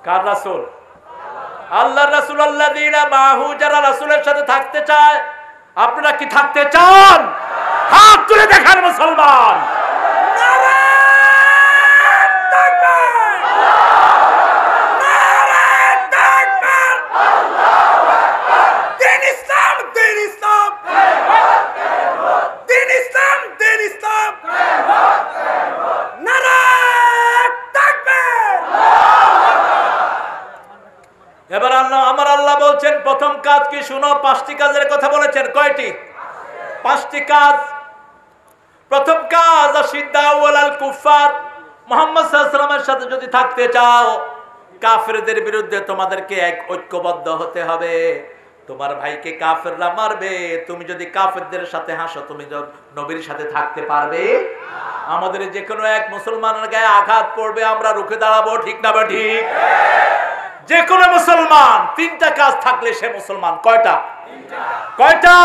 কার রাসূল? আল্লাহর রাসূল। আল্লাযীনা মাহু, যারা রাসূলের সাথে থাকতে চায়। আপনারা কি থাকতে চান? হাত তুলে দেখান মুসলমান। এবার আমার আল্লাহ বলছেন প্রথম কাজ কি শুনো। 5টি কাজের কথা বলেছেন। কয়টি? 5টি কাজ। প্রথম কাজ আশিদ্দাউ আলাল কুফার, মুহাম্মদ সাল্লাল্লাহু আলাইহি ওয়াসাল্লামের সাথে যদি থাকতে চাও, কাফেরদের বিরুদ্ধে তোমাদেরকে ঐক্যবদ্ধ হতে হবে। তোমার ভাইকে কাফেররা মারবে, তুমি যদি কাফেরদের সাথে হাসো, তুমি নবীর সাথে থাকতে পারবে? আমাদের যে কোনো এক মুসলমানের গায়ে আঘাত পড়বে, আমরা রুখে দাঁড়াবো, ঠিক না বা ঠিক? যে কোনো মুসলমান 3টা কাজ থাকলে সে মুসলমান। কয়টা? কয়টা?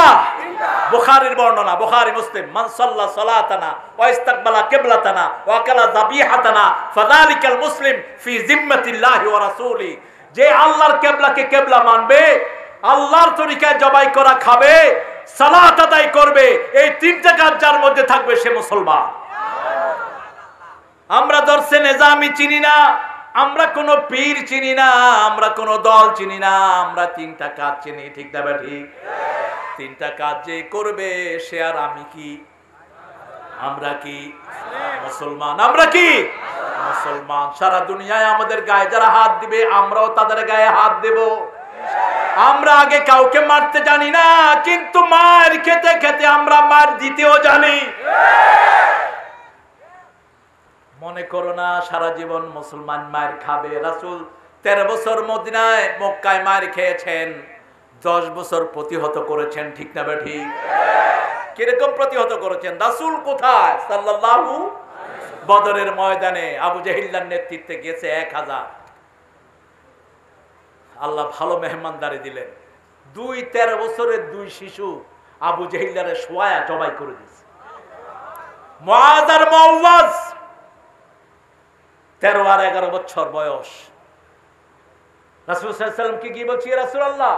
বুখারীর বর্ণনা, বুখারী মুসলিম। মান সাল্লা সালাতানা ওয়া ইস্তাকবালা কিবলাতানা ওয়া আকালা যাবিহাতানা ফাযালিকাল মুসলিম ফি জিম্মাতিল্লাহি ওয়া রাসূলি। যে আল্লাহর কিবলাকে কিবলা মানবে, আল্লাহর তরিকায় জবাই করা খাবে, সালাত আদায় করবে, এই 3টা কাজ যার মধ্যে থাকবে সে মুসলমান। আমরা দর্শে নিজামি চিনি না, আমরা কোন পীর চিনি না, আমরা কোন দল চিনি না, আমরা 3টা কাজ চিনি, ঠিক না ঠিক? 3টা কাজ যে করবে সে আর আমি কি? আমরা কি মুসলমান? আমরা কি মুসলমান? সারা দুনিয়ায় আমাদের গায়ে যারা হাত দিবে, আমরাও তাদের গায়ে হাত দেব। আমরা আগে কাউকে মারতে জানি না, কিন্তু মার খেতে খেতে আমরা মার দিতেও জানি। মনে করো না সারা জীবন মুসলমান মার খাবে। রাসূল 13 বছর মদিনায় মক্কায় মার খেয়েছেন, 10 বছর প্রতিহত করেছেন, ঠিক না ঠিক? কিরকম প্রতিহত করেছেন? রাসূল কোথায়? সাল্লাল্লাহু বদরের ময়দানে আবু জাহিলের নেতৃত্বে গেছে 1000। আল্লাহ ভালো মেহমানদারি দিলেন। 13 বছরের 2 শিশু আবু জাহিলের শোয়া জবাই করে দিয়েছে। মুআয আর মুআওয়াজ 13 আর 11 বছর বয়স। রাসূল সাল্লাল্লাহু আলাইহি ওয়াসাল্লাম কি বলছি? রাসূলুল্লাহ,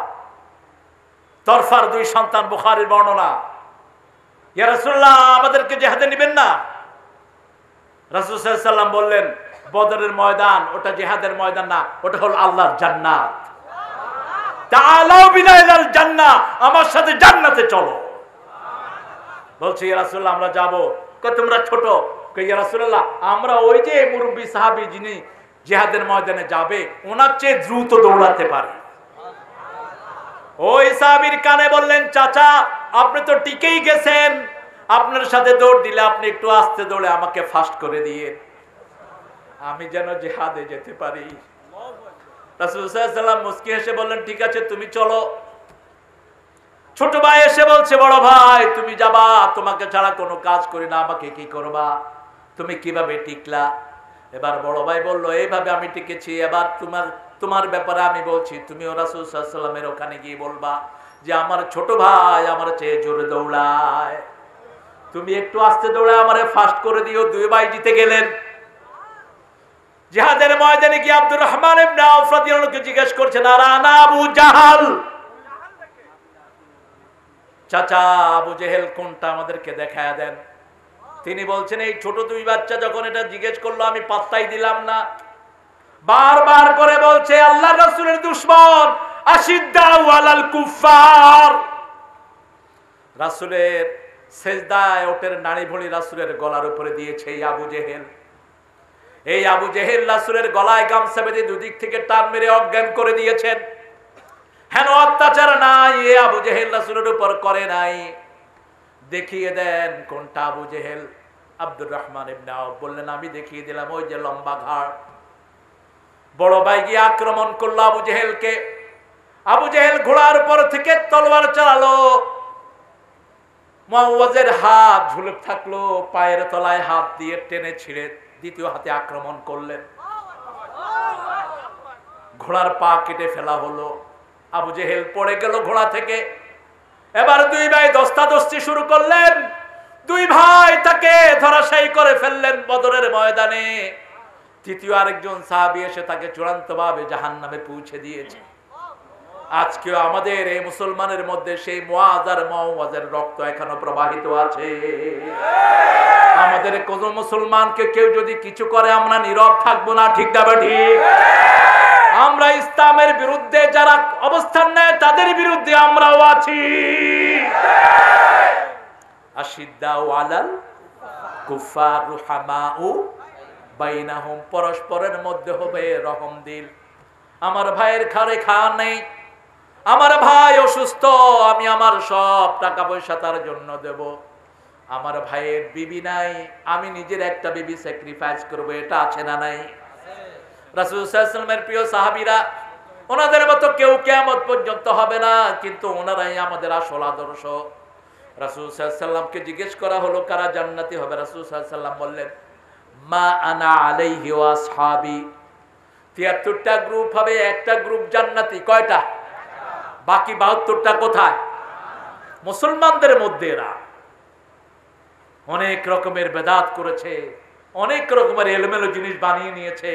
তরফার 2 সন্তান, বুখারীর বর্ণনা। ইয়া রাসূলুল্লাহ, আমাদেরকে জিহাদে নেবেন না? রাসূল সাল্লাল্লাহু আলাইহি ওয়াসাল্লাম বললেন, বদরের ময়দান ওটা জিহাদের ময়দান না, ওটা হলো আল্লাহর জান্নাত। তাআলাউ বিনা ইলাল জান্নাহ, আমার সাথে জান্নাতে চলো। বলছি ইয়া রাসূলুল্লাহ, আমরা যাব। কই তোমরা ছোট? কই ইয়া রাসূলুল্লাহ, আমরা ওই যে মুরব্বি সাহাবী যিনি জিহাদের ময়দানে যাবে, ওনার চেয়ে দ্রুত দৌড়াতে পারে। ওই সাহাবীর কানে বললেন, চাচা আপনি তো টিকেই গেছেন, আপনার সাথে দৌড় দিলে আপনি একটু আস্তে দৌড়ে আমাকে ফাস্ট করে দিয়ে, আমি যেন জিহাদে যেতে পারি। রাসূল সাল্লাল্লাহু আলাইহি ওয়াসাল্লাম মুস্কি হেসে বললেন, ঠিক আছে তুমি চলো। ছোট ভাই এসে বলছে, বড় ভাই তুমি যাবা, তোমাকে ছাড়া কোনো কাজ করি না, আমাকে কি করবা? তুমি কিভাবে টিকলা? এবার বড় ভাই বলল, এইভাবে আমি টিকেছি। এবার তোমার ব্যাপারে আমি বলছি, তুমিও রাসূল সাল্লাল্লাহু আলাইহি ওয়াসাল্লামের ওখানে গিয়ে বলবা যে আমার ছোট ভাই আমার চেয়ে জোরে দৌড়ায়, তুমি একটু আস্তে দৌড়ায় আমারে ফাস্ট করে দিও। 2 ভাই জিতে গেলেন। জিহাদের ময়দানে গিয়ে আব্দুর রহমান ইবনে আওফ রাদিয়াল্লাহু আনহু জিজ্ঞেস করছেন, আর আনা আবু জাহাল, চাচা আবু জেহেল কোনটা আমাদেরকে দেখায়া দেন। তিনি বলছেন, এই ছোট 2 বাচ্চা যখন এটা জিজ্ঞেস করলো আমি পাত্তাই দিলাম না, বারবার করে বলছে আল্লাহর রাসূলের দুশমন, আশিদ্দাউ আলাল কুফার। রাসূলের সেজদায় ওটের নাড়ি ভুঁড়ি রাসূলের গলার উপরে দিয়েছে এই আবু জেহেল। এই আবু জেহেল রাসূলের গলায় গামছা বেঁধে দুদিক থেকে টান মেরে অজ্ঞান করে দিয়েছেন। হেন অত্যাচার নাই এ আবু জেহেল রাসূলের উপর করে নাই। দেখিয়ে দেন কোনটা আবু জেহেল। আব্দুর রহমান ইবনে আওফ বললেন, আমি দেখিয়ে দিলাম, ওই যে লম্বা ঘাড়। বড় ভাই গিয়ে আক্রমণ করলো আবু জেহেলকে। আবু জেহেল ঘোড়ার উপর থেকে তলোয়ার চালালো, মুআওয়াজের হাত ঝুলে থাকলো, পায়ের তলায় হাত দিয়ে টেনে ছিঁড়ে দ্বিতীয় হাতে আক্রমণ করলেন। ঘোড়ার পা কেটে ফেলা হলো, আবু জেহেল পড়ে গেল ঘোড়া থেকে। এবার 2 ভাই দস্তাদস্তি শুরু করলেন। 2 ভাই তাকে ধরাশায়ী করে ফেললেন বদরের ময়দানে। তৃতীয় আরেকজন সাহাবী এসে তাকে চূড়ান্তভাবে জাহান্নামে পৌঁছে দিয়েছে। আজকেও আমাদের এই মুসলমানের মধ্যে সেই মুআজ আর মুআজের রক্ত এখনো প্রবাহিত আছে। আমাদের কোন মুসলমানকে কেউ যদি কিছু করে আমরা নীরব থাকবো না, ঠিক না ঠিক? আমরা ইসলামের বিরুদ্ধে যারা অবস্থান নেয় তাদের বিরুদ্ধে আমরাও আছি। আশিদ্দাউ আলাল কুফার রুহামাউ বাইনাহুম, পরস্পরের মধ্যে হবে রহম দিল। আমার ভাইয়ের ঘরে খাওয়া নেই, আমার ভাই অসুস্থ, আমি আমার সব টাকা পয়সা তার জন্য দেব। আমার ভাইয়ের বিবি নাই, আমি নিজের একটা বিবি স্যাক্রিফাইস করব, এটা আছে না নাই? রাসূল সাল্লাল্লাহু আলাইহি ওয়াসাল্লামের প্রিয় সাহাবীরা, ওনাদের মতো কেউ কিয়ামত পর্যন্ত হবে না, কিন্তু ওনারাই আমাদের আসল আদর্শ। রাসূল সাল্লাল্লাহু আলাইহি ওয়াসাল্লামকে জিজ্ঞেস করা হলো কারা জান্নাতি হবে, রাসূল সাল্লাল্লাহু আলাইহি ওয়াসাল্লাম বললেন মা আনা আলাইহি ওয়া আসহাবি। ৭৩টা গ্রুপ হবে, একটা গ্রুপ জান্নাতি। কয়টা? বাকি ৭২টা কোথায়? মুসলমানদের মধ্যে। এরা অনেক রকমের বেদাত করেছে, অনেক রকমের এলোমেলো জিনিস বানিয়ে নিয়েছে।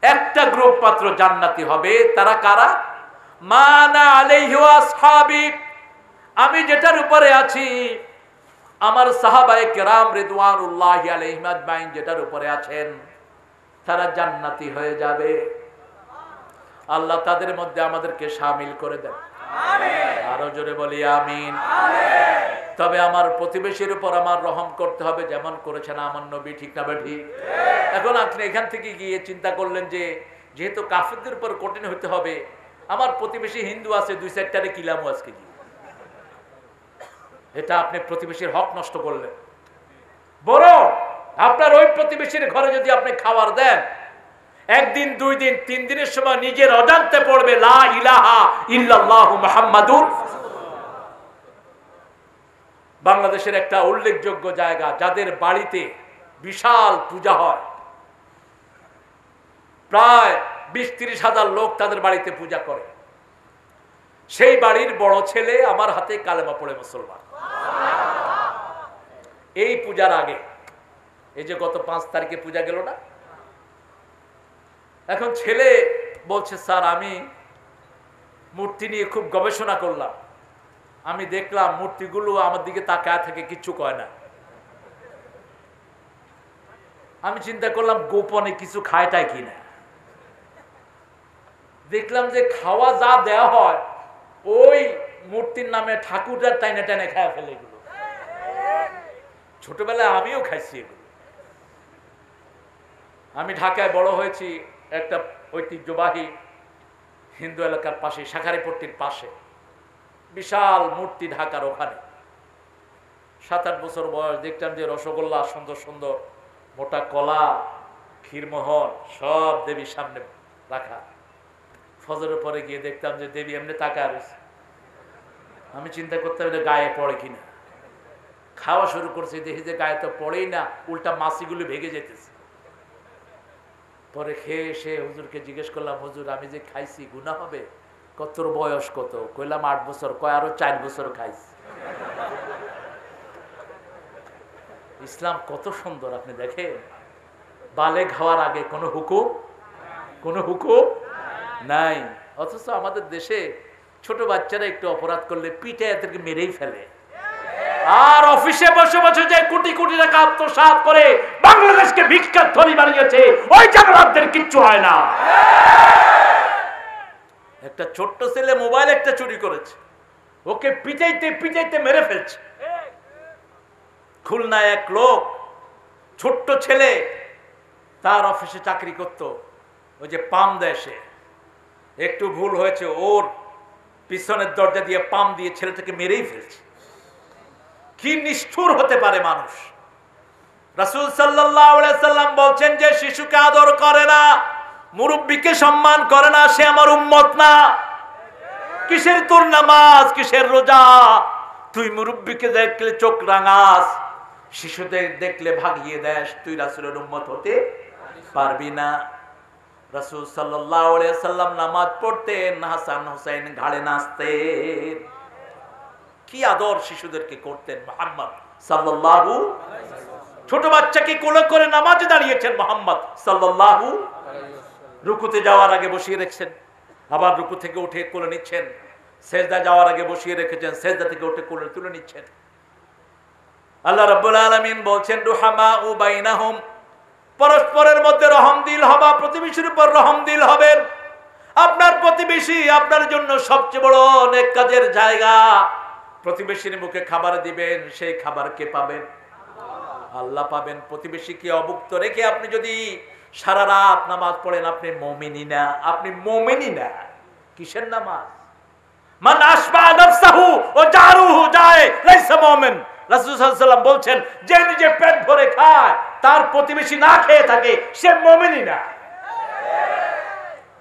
একটা গ্রুপ মাত্র জান্নাতি হবে, তারা কারা? মা আনা আলাইহি ওয়া আসহাবি, আমি যেটার উপরে আছি, আমার সাহাবায়ে কেরাম রিদওয়ানুল্লাহি আলাইহিম আজমাইন যেটার উপরে আছেন, তারা জান্নাতি হয়ে যাবে। আল্লাহ তাদের মধ্যে আমাদেরকে শামিল করে দেন, আমিন। আরো জোরে বলি আমিন, আমিন। তবে আমার প্রতিবেশীর উপর আমার রহম করতে হবে, যেমন করেছেন আমার নবী, ঠিক না ঠিক? এখন আপনি এখান থেকে গিয়ে চিন্তা করলেন যে যেহেতু কাফিরদের উপর কঠিন হতে হবে, আমার প্রতিবেশী হিন্দু আছে, ২-৪টারে কিলামু আজকে গিয়ে, এটা আপনি প্রতিবেশীর হক নষ্ট করলেন। বরং আপনার ওই প্রতিবেশীর ঘরে যদি আপনি খাবার দেন, একদিন, ২ দিন, ৩ দিনের সময় নিজের অজান্তে পড়বে লা ইলাহা ইল্লাল্লাহু মুহাম্মাদুর। বাংলাদেশের একটা উল্লেখযোগ্য জায়গা, যাদের বাড়িতে বিশাল পূজা হয়, প্রায় ২০-৩০ হাজার লোক তাদের বাড়িতে পূজা করে। সেই বাড়ির বড় ছেলে আমার হাতে কালেমা পড়ে মুসলমান। এই পূজার আগে, এই যে গত ৫ তারিখে পূজা গেল না, এখন ছেলে বলছে স্যার আমি মূর্তি নিয়ে খুব গবেষণা করলাম, আমি দেখলাম মূর্তিগুলো আমার দিকে তাকায় থেকে কিচ্ছু কয় না। আমি চিন্তা করলাম গোপনে কিছু খায়টাই কিনা, দেখলাম যে খাওয়া যা দেওয়া হয় ওই মূর্তির নামে ঠাকুরদার টাইনে টাইনে খায় ফেলে এগুলো। ছোটবেলায় আমিও খাইছি এগুলো। আমি ঢাকায় বড় হয়েছি, একটা ঐতিহ্যবাহী হিন্দু এলাকার পাশে, শাঁখারীপট্টির পাশে বিশাল মূর্তি, ঢাকার ওখানে। ৭-৮ বছর বয়স, দেখতাম যে রসগোল্লা, সুন্দর সুন্দর মোটা কলা, ক্ষীরমোহন সব দেবীর সামনে রাখা। ফজরের পরে গিয়ে দেখতাম যে দেবী এমনি তাকায় রয়েছে। আমি চিন্তা করতাম এটা গায়ে পড়ে কিনা। খাওয়া শুরু করছে, দেখি যে গায়ে তো পড়েই না, উল্টা মাছিগুলো ভেঙে যেতেছে। পরে খেয়ে এসে হুজুরকে জিজ্ঞেস করলাম, হুজুর আমি যে খাইছি গুনাহ হবে? কত বয়স কত? কইলাম ৮ বছর। কয় আরো ৪ বছর খাইছি। ইসলাম কত সুন্দর আপনি দেখেন। বালেগ হওয়ার আগে কোনো হুকুম নাই। অথচ আমাদের দেশে ছোট বাচ্চারা একটু অপরাধ করলে পিঠে এদেরকে মেরেই ফেলে। আর অফিসে বসে বসে যে কোটি কোটি টাকা আত্মসাৎ করে বাংলাদেশকে ভিক্ষার থলি বানিয়েছে, ওই জানোয়ারদের কিচ্ছু হয় না। একটা ছোট্ট ছেলে মোবাইল একটা চুরি করেছে, ওকে পিটাইতে পিটাইতে মেরে ফেলছে। খুলনায় এক লোক, ছোট্ট ছেলে, তার অফিসে চাকরি করত, ওই যে পাম দেশে একটু ভুল হয়েছে, ওর পিছনের দরজা দিয়ে পাম দিয়ে ছেলেটাকে মেরেই ফেলছে। কি নিষ্ঠুর হতে পারে মানুষ! রাসূল সাল্লাল্লাহু আলাইহি সাল্লাম বলছেন যে শিশুকে আদর করে না, মুরব্বিকে সম্মান করে না, সে আমার উম্মত না। কিসের তোর নামাজ, কিসের রোজা? তুই মুরব্বিকে দেখলে চোখ রাঙাস, শিশুদের দেখলে ভাগিয়ে দেশ, তুই রাসূলের উম্মত হতে পারবি না। রাসূল সাল্লাল্লাহু আলাইহি সাল্লাম নামাজ পড়তেন, হাসান হুসাইন ঘাড়ে নাচতেন। কি আদর শিশুদেরকে করতেন মুহাম্মদ সাল্লাল্লাহু। ছোট বাচ্চাকে কোলে করে নামাজে দাঁড়িয়েছেন মুহাম্মদ সাল্লাল্লাহু, রুকুতে যাওয়ার আগে বসিয়ে রেখেছেন, আবার রুকু থেকে উঠে কোলে নিচ্ছেন, সেজদা যাওয়ার আগে বসিয়ে রেখেছেন, সেজদা থেকে উঠে কোলে তুলে নিচ্ছেন। আল্লাহ রাব্বুল আলামিন বলছেন রুহামাউ বাইনাহুম, পরস্পরের মধ্যে রহমদিল হবা, প্রতিবেশীর উপর রহমদিল হবেন। আপনার প্রতিবেশী আপনার জন্য সবচেয়ে বড় নেক কাজের জায়গা। প্রতিবেশীর মুখে খাবার দিবেন, সেই খাবার কে পাবেন? আল্লাহ পাবেন। প্রতিবেশীকে অভুক্ত রেখে আপনি যদি সারা রাত নামাজ পড়েন, আপনি মুমিনই না, আপনি মুমিনই না। কিসের নামাজ? মান আশবা নাফসাহু ওয়া জারুহু যায় লাইসা মুমিন। রাসূল সাল্লাল্লাহু আলাইহি ওয়াসাল্লাম বলছেন, যে নিজে পেট ভরে খায় তার প্রতিবেশী না খেয়ে থাকে, সে মুমিনই না।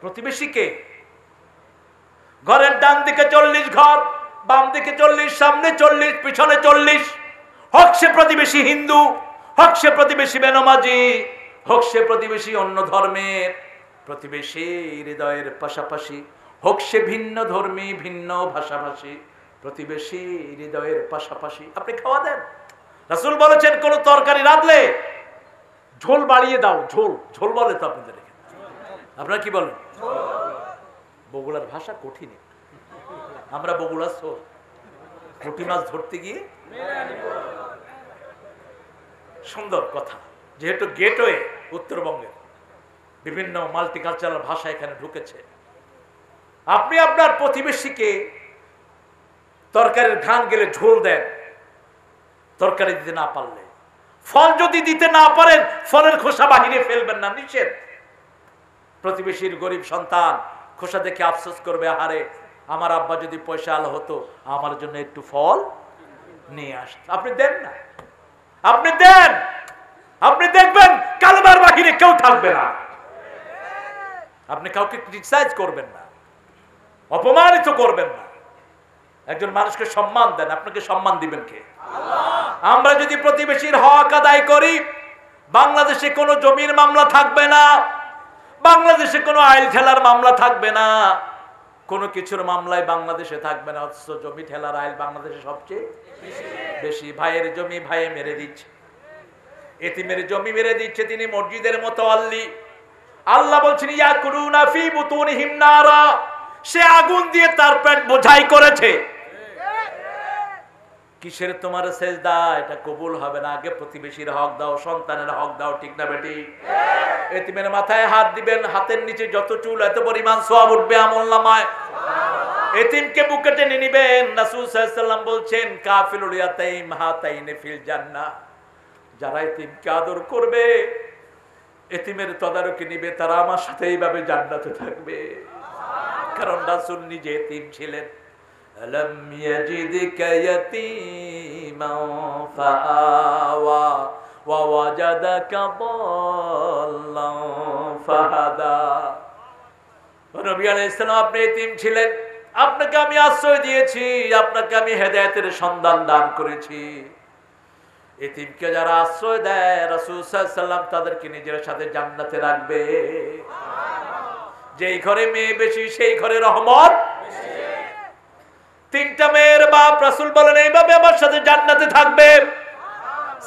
প্রতিবেশীকে ঘরের ডান দিকে 40 ঘর, বাম দিকে 40, সামনে 40, পিছনে 40, হোক সে প্রতিবেশী হিন্দু, হোক সে প্রতিবেশী বেনামাজি, হোক সে প্রতিবেশী অন্য ধর্মের, প্রতিবেশী হৃদয়ের পাশাপাশি, হোক সে ভিন্ন ধর্মী, ভিন্ন ভাষাভাষী, প্রতিবেশী হৃদয়ের পাশাপাশি আপনি খাওয়া দেন। রাসূল বলেছেন কোন তরকারি রাঁধলে ঝোল বাড়িয়ে দাও। ঝোল, ঝোল বলে তো আপনাদের এখানে, আপনারা কি বলেন? বগুড়ার ভাষা কঠিন, আমরা বগুড়া সোর, পুঁটি মাছ ধরতে গিয়ে সুন্দর কথা। যেহেতু গেটওয়ে উত্তরবঙ্গের বিভিন্ন মাল্টিকালচারাল ভাষা এখানে ঢুকেছে। আপনি আপনার প্রতিবেশীকে তরকারির ঘ্রাণ গেলে ঝোল দেন, তরকারি দিতে না পারলে। ফল যদি দিতে না পারেন, ফলের খোসা বাহিরে ফেলবেন না, নিষেধ। প্রতিবেশীর গরিব সন্তান খোসা দেখে আফসোস করবে, আহারে আমার আব্বা যদি পয়সা আলো হতো আমার জন্য একটু ফল নিয়ে আসত। আপনি দেন না, আপনি দেন, আপনি দেখবেন কালবার বাহিরে কেউ থাকবে না। আপনি কাউকে ক্রিটিসাইজ করবেন না, অপমানিত করবেন না। একজন মানুষকে সম্মান দেন, আপনাকে সম্মান দিবেন কে? আল্লাহ। আমরা যদি প্রতিবেশীর হক আদায় করি, বাংলাদেশে কোনো জমির মামলা থাকবে না, বাংলাদেশে কোনো আইল ঠেলার মামলা থাকবে না, কোনো কিছুর মামলায় বাংলাদেশে থাকবে না। অথচ জমি ঠেলার আইল বাংলাদেশে সবচেয়ে বেশি। ভাইয়ের জমি ভাইয়ে মেরে দিচ্ছে, এতিমের জমি মেরে দিচ্ছে, তিনি মসজিদের মোতাওয়াল্লি। আল্লাহ বলছেন ইয়াকুলুনা ফি বুতুনিহিম নারা, সে আগুন দিয়ে তার পেট বোঝাই করেছে। কিসের তোমার সেজদা? এটা কবুল হবে না। আগে প্রতিবেশীর হক দাও, সন্তানের হক দাও, ঠিক না বেটি? এতিমের মাথায় হাত দিবেন, হাতের নিচে যত চুল এত পরিমাণ সওয়াব উঠবে আমলনামায়। এতিমকে বুকে টেনে নিবেন। রাসূল সাল্লাল্লাহু আলাইহি ওয়াসাল্লাম বলছেন কাফিলুল ইয়াতাইম হাতাইনে ফিল জান্নাহ, যারা এতিমকে আদর করবে, এতিমের তদারকি নিবে, তারা আমার সাথে এইভাবে জান্নাতে থাকবে। কারণ রাসূল নিজে এতিম ছিলেন। আলাম ইয়াজিদকা ইয়াতীমান ফাআওয়া ওয়া ওয়াজাদাকা দাল্লান ফাহাদা। নবী আলাইহিস সালাম আপনি এতিম ছিলেন, আপনাকে আমি আশ্রয় দিয়েছি, আপনাকে আমি হেদায়েতের সন্ধান দান করেছি। এতিমকে যারা আশ্রয় দেয়, রাসূল সাল্লাল্লাহু আলাইহি ওয়াসাল্লাম তাদেরকে নিজের সাথে জান্নাতে রাখবে। যেই ঘরে মেয়ে বেশি সেই ঘরে রহমত বেশি। তিনটা মেয়ের বাপ রাসূল বলেন এইভাবে আমার সাথে জান্নাতে থাকবে।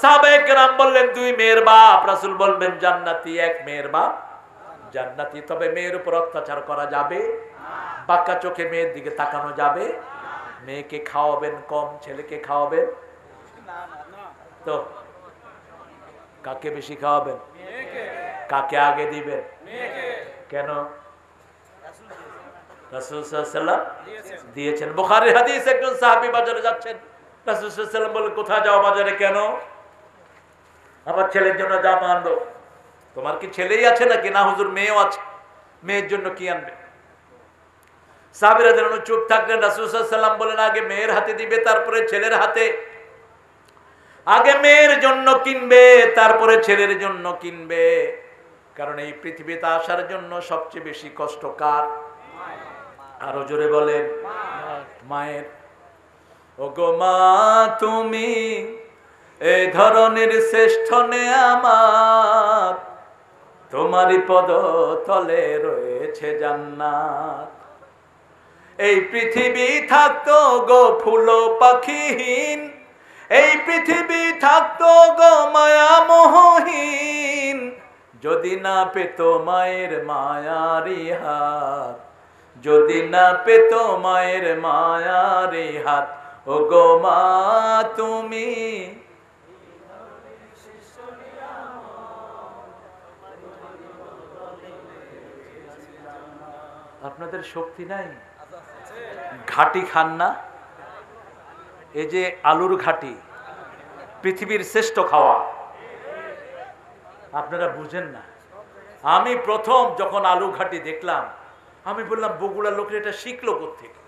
সাহাবায়ে কেরাম বললেন দুই মেয়ের বাপ, রাসূল বলবেন জান্নাতি। এক মেয়ের বাপ জান্নাতি, তবে মেয়ের উপর অত্যাচার করা যাবে না, বাঁকা চোখে মেয়ের দিকে তাকানো যাবে না। মেয়েকে খাওয়াবেন কম, ছেলেকে খাওয়াবেন তো কাকে বেশি খাওয়াবেন? কাকে আগে দিবেন? কেন? রাসূল সাল্লাল্লাহু আলাইহি ওয়াসাল্লাম দিয়েছেন। বুখারীর হাদিস, একজন সাহাবী বাজারে যাচ্ছেন, রাসূল সাল্লাল্লাহু আলাইহি ওয়াসাল্লাম বলেন কোথায় যাও বাজারে? কেন? আমার ছেলের জন্য জামা আনবো। তোমার কি ছেলেই আছে নাকি? না হুজুর মেয়েও আছে। মেয়ের জন্য কি আনবে? সাহাবীরা যেন চুপ থাকলেন। রাসূল সাল্লাল্লাহু আলাইহি ওয়াসাল্লাম বলেন আগে মেয়ের হাতে দিবে, তারপরে ছেলের হাতে। আগে মেয়ের জন্য কিনবে, তারপরে ছেলের জন্য কিনবে। কারণ এই পৃথিবীতে আসার জন্য সবচেয়ে বেশি কষ্ট কার? আরো জোরে বলেন, মায়ের। ওগো মা তুমি এই ধরনের শ্রেষ্ঠ নেয়ামত, তোমারই পদ তলে রয়েছে জান্নাত। এই পৃথিবী থাকতো গো ফুল পাখিহীন, এই পৃথিবী থাকতো গো মায়া মোহহীন, যদি না পেত মায়ের মায়ারি হাত, যদি না পেত মায়ের মায়ারি হাত। ও গো মা তুমি আপনাদের শক্তি নাই, ঘাটি খান না? এই যে আলুর ঘাটি পৃথিবীর শ্রেষ্ঠ খাওয়া, আপনারা বুঝেন না। আমি প্রথম যখন আলু ঘাটি দেখলাম আমি বললাম বগুড়া লোকের এটা শিখলো কোত্থেকে?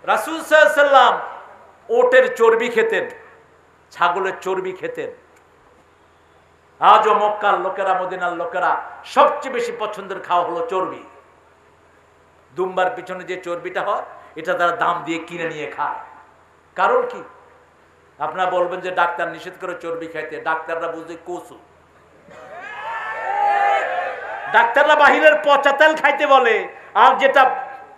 রাসূল সাল্লাল্লাহু আলাইহি ওয়াসাল্লাম ওটের চর্বি খেতেন, ছাগলের চর্বি খেতেন। আজও মক্কার লোকেরা, মদিনার লোকেরা সবচেয়ে বেশি পছন্দের খাওয়া হলো চর্বি। দুম্বার পিছনে যে চর্বিটা হয় এটা তারা দাম দিয়ে কিনে নিয়ে খায়। কারণ কি? আপনারা বলবেন যে ডাক্তার নিষেধ করে চর্বি খাইতে, ডাক্তাররা বুঝে কচু। ডাক্তাররা বাহিরের পচা তেল খাইতে বলে, আর যেটা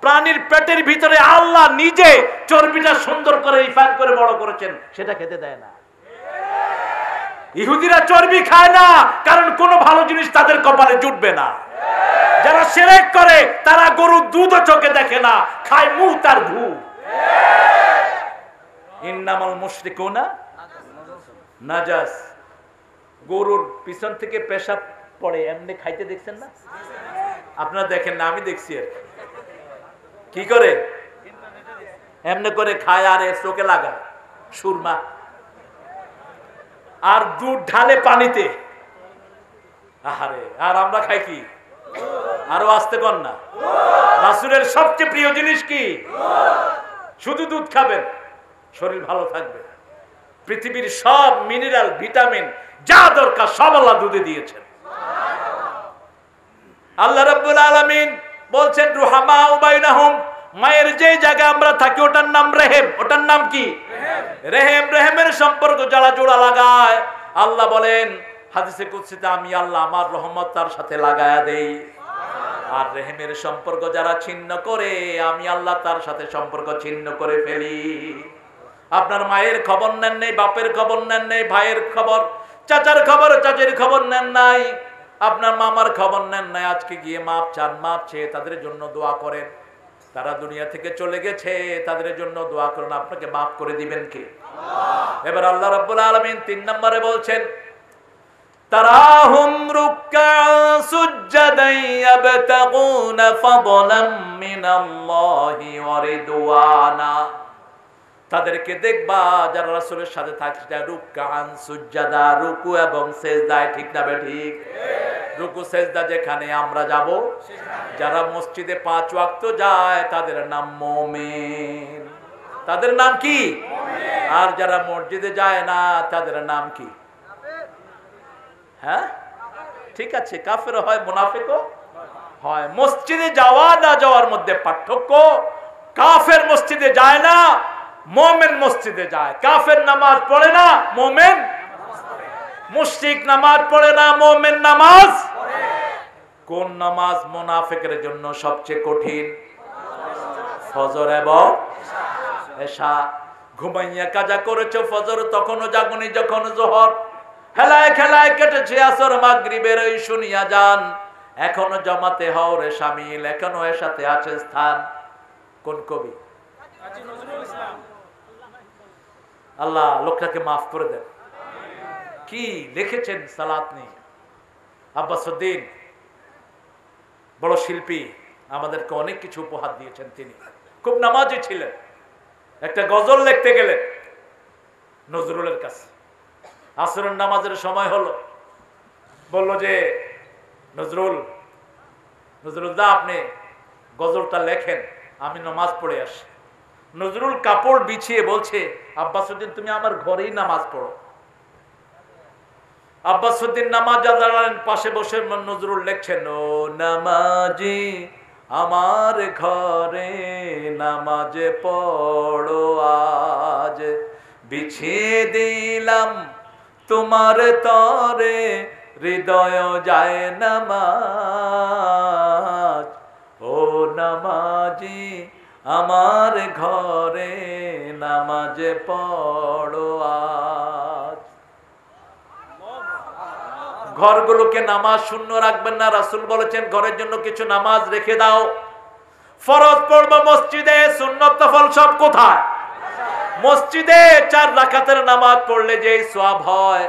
প্রাণীর পেটের ভিতরে আল্লাহ নিজে চর্বিটা সুন্দর করে রিফাইন করে বড় করেছেন সেটা খেতে দেয় না। ইহুদিরা চর্বি খায় না কারণ কোনো ভালো জিনিস তাদের কপালে জুটবে না। যারা শিরক করে তারা গরুর দুধও চোখে দেখে না, খায় মুত আর ঘু। ইন্নামাল মুশরিকুনা নাজাস। গরুর পিছন থেকে পেশাব পড়ে এমনি খাইতে দেখছেন না? আপনারা দেখেন না, আমি দেখছি। আর কি করে? এমনি করে খায় আর চোখে লাগায় সুরমা, আর দুধ ঢালে পানিতে। আহারে, আর আমরা খাই কি? আরো আসতে কর না। রাসূলের সবচেয়ে প্রিয় জিনিস কি? শুধু দুধ খাবেন, শরীর ভালো থাকবে। পৃথিবীর সব মিনারেল, ভিটামিন যা দরকার সব আল্লাহ দুধে দিয়েছেন। আল্লাহ রাব্বুল আলামিন বলছেন রুহামাউ বাইনাহুম, মায়ের যে জায়গায় আমরা থাকি ওটার নাম রেহেম। ওটার নাম কি? রেহেম। রেহেমের সম্পর্ক যারা জোড়া লাগায়, আল্লাহ বলেন হাদিসে কুদসিতে, আমি আল্লাহ আমার রহমত তার সাথে লাগায়া দেই। আর রেহেমের সম্পর্ক যারা ছিন্ন করে, আমি আল্লাহ তার সাথে সম্পর্ক ছিন্ন করে ফেলি। আপনার মায়ের খবর নেন নেই, বাপের খবর নেন নেই, ভাইয়ের খবর, চাচার খবর, চাচির খবর নেন নাই, আপনার মামার খবর নেন নাই, আজকে গিয়ে মাপ চান, মাপ চেয়ে তাদের জন্য দোয়া করেন। তারা দুনিয়া থেকে চলে গেছে, তাদের জন্য দোয়া করেন, আপনাকে মাফ করে দিবেন কে? এবার আল্লাহ রাব্বুল আলামিন 3 নম্বরে বলছেন, তারাহুম রুকআন সুজদান ইয়াবতাগুনা ফাদলাম মিনাল্লাহি ওয়া রিদওয়ানা। তাদেরকে দেখবা যারা রাসূলের সাথে থাকে রুকআন সুজদা, রুকু এবং সিজদায়, ঠিক না ঠিক? রুকু সিজদা যেখানে আমরা যাব, যারা মসজিদে 5 ওয়াক্ত যায় তাদের নাম মুমিন। তাদের নাম কি? মুমিন। আর যারা মসজিদে যায় না তাদের নাম কি? হ্যাঁ, ঠিক আছে, কাফের হয়, মুনাফিকও হয়। মসজিদে যাওয়া না যাওয়ার মধ্যে পার্থক্য। কাফের মসজিদে যায় না, মুমিন মসজিদে যায়। কাফের নামাজ পড়ে না, মুমিন মুশরিক নামাজ পড়ে না, মুমিন নামাজ পড়ে। কোন নামাজ মুনাফিকের জন্য সবচেয়ে কঠিন? ফজর এবং এশা। ঘুমাইয়া কাজা করেছো ফজর, তখনও জাগুনি যখন যোহর। হেলায় খেলায় কেটেছে আসর, মাগরিবের ওই শুনিয়া যান। এখনো জমাতে হও রে শামিল, এখনো এর সাথে আছে স্থান। কোন কবি? আল্লাহ লোকটাকে মাফ করে দেন। কি লিখেছেন সালাত নিয়ে? আব্বাসউদ্দিন বড় শিল্পী, আমাদেরকে অনেক কিছু উপহার দিয়েছেন। তিনি খুব নামাজি ছিলেন। একটা গজল লিখতে গেলেন নজরুলের কাছে। আসরের নামাজের সময় হলো, বলল যে নজরুল দা আপনি গজলটা লেখেন, আমি নামাজ পড়ে আসি। নজরুল কাপড় বিছিয়ে বলছে, আব্বাসউদ্দিন তুমি আমার ঘরেই নামাজ পড়ো। আব্বাসউদ্দিন নামাজ আদালেন, পাশে বসে নজরুল লিখছেন, ও নামাজি আমার ঘরে নামাজে পড়ো আজ, বিছিয়ে দিলাম তোমার তরে হৃদয় যায় নামাজ। ও নামাজি আমার ঘরে নামাজে পড়ো আজ। ঘরগুলোকে নামাজ শূন্য রাখবেন না, রাসূল বলেছেন ঘরের জন্য কিছু নামাজ রেখে দাও। ফরজ পড়বো মসজিদে, সুন্নত নফল সব কোথায়? মসজিদে 4 রাকাতের নামাজ পড়লে যে সওয়াব হয়,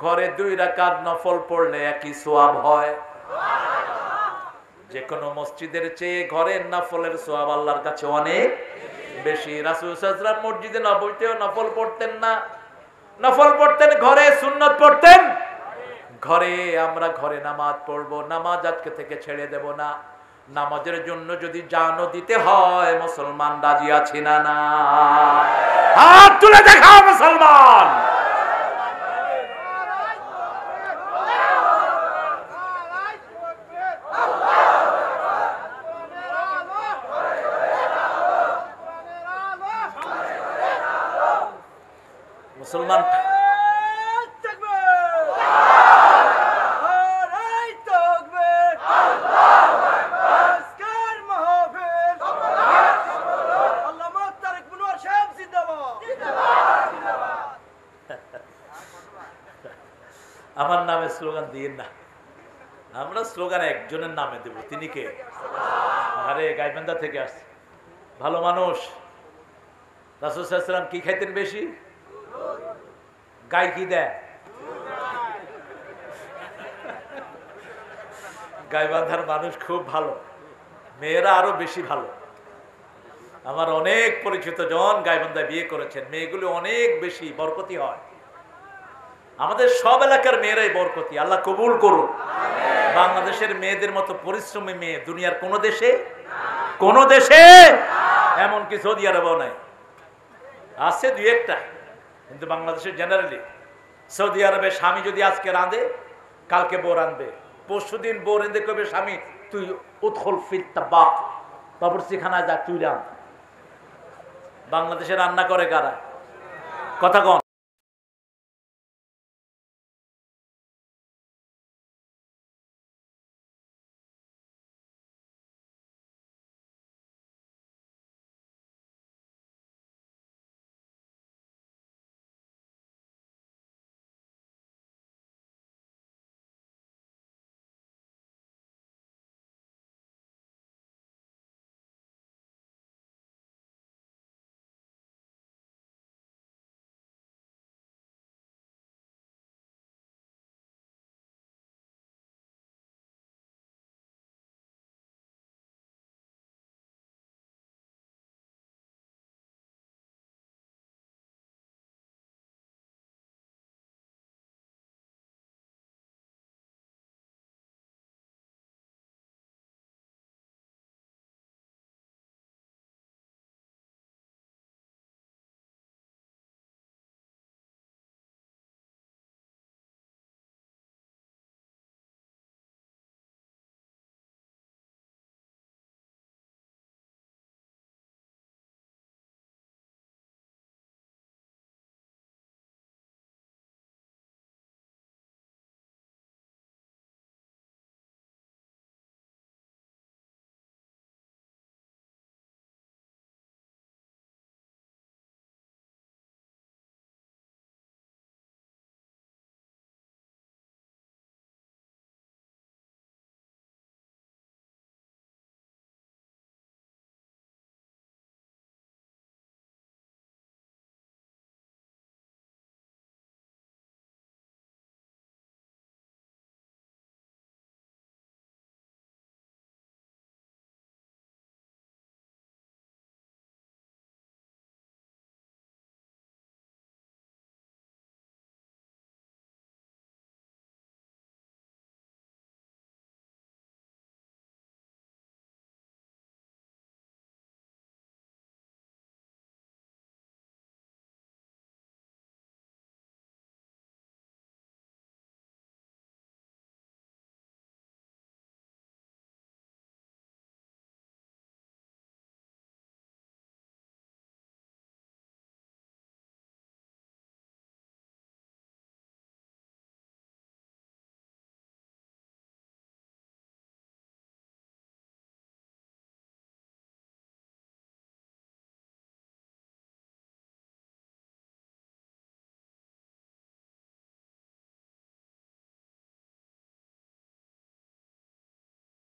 ঘরে 2 রাকাত নফল পড়লে একই সওয়াব হয়। যে কোনো মসজিদের চেয়ে ঘরের নফলের সওয়াব আল্লাহর কাছে অনেক বেশি। রাসূল সাল্লাল্লাহু আলাইহি ওয়াসাল্লাম মসজিদে নববীতেও নফল পড়তেন না, নফল পড়তেন ঘরে, সুন্নত পড়তেন ঘরে। আমরা ঘরে নামাজ পড়বো, নামাজ আজকে থেকে ছেড়ে দেব না। নামাজের জন্য যদি জানও দিতে হয়, মুসলমান রাজি আছি না? না, হাত তুলে দেখাও মুসলমান। মুসলমান আমার নামে স্লোগান দিয়েন না, আমরা স্লোগান একজনের নামে দেব। তিনি কে? আরে গাইবান্ধা থেকে আসছে, ভালো মানুষ। রাসূল সাল্লাল্লাহু আলাইহি ওয়াসাল্লাম কি খাইতেন বেশি? গাই কি দেয়? গাইবান্ধার মানুষ খুব ভালো, মেয়েরা আরো বেশি ভালো। আমার অনেক পরিচিত জন গাইবান্ধায় বিয়ে করেছেন, মেয়েগুলো অনেক বেশি বরকতি হয়। আমাদের সব এলাকার মেয়েরাই বরকতি, আল্লাহ কবুল করুন। বাংলাদেশের মেয়েদের মতো পরিশ্রমী মেয়ে দুনিয়ার কোন দেশে এমনকি সৌদি আরবেও নাই। আছে 2-1টা, কিন্তু বাংলাদেশের জেনারেলি। সৌদি আরবে স্বামী যদি আজকে রাঁধে, কালকে বউ রাঁধবে, পরশুদিন বউ রেঁধে কবে স্বামী তুই উদখুল ফিত তাবাক, বাবুর্চিখানায় যা, তুই রাঁধ। বাংলাদেশে রান্না করে কারা? কথা কন।